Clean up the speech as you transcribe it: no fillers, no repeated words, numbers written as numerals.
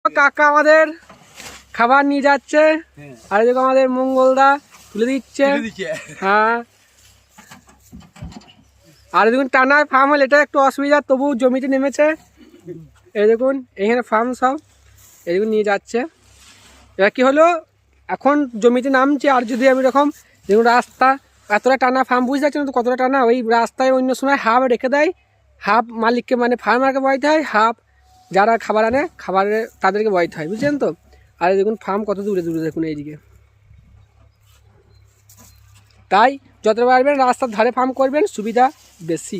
কাকা আমাদের খাবার নিয়ে যাচ্ছে, আর এদিকে আমাদের মঙ্গলদা তুলে দিচ্ছে। হ্যাঁ, আর দেখুন টানা ফার্ম হলে এটা একটু অসুবিধা, তবু জমিতে নেমেছে। এই দেখুন এখানে ফার্ম সব, এই দেখুন নিয়ে যাচ্ছে। এবার কি হলো, এখন জমিতে নামছে, আর যদি আমি এরকম দেখুন রাস্তা এতটা টানা ফার্ম, বুঝতে পারছেন তো কতটা টানা। ওই রাস্তায় অন্য সময় হাফ রেখে দেয়, হাফ মালিককে মানে ফার্মারকে বইতে হয়, হাফ যারা খাবার আনে খাবারে তাদেরকে বইতে হয়, বুঝছেন তো। আর দেখুন ফার্ম কত দূরে দূরে দেখুন এইদিকে। তাই যত পারবেন রাস্তার ধারে ফার্ম করবেন, সুবিধা বেশি।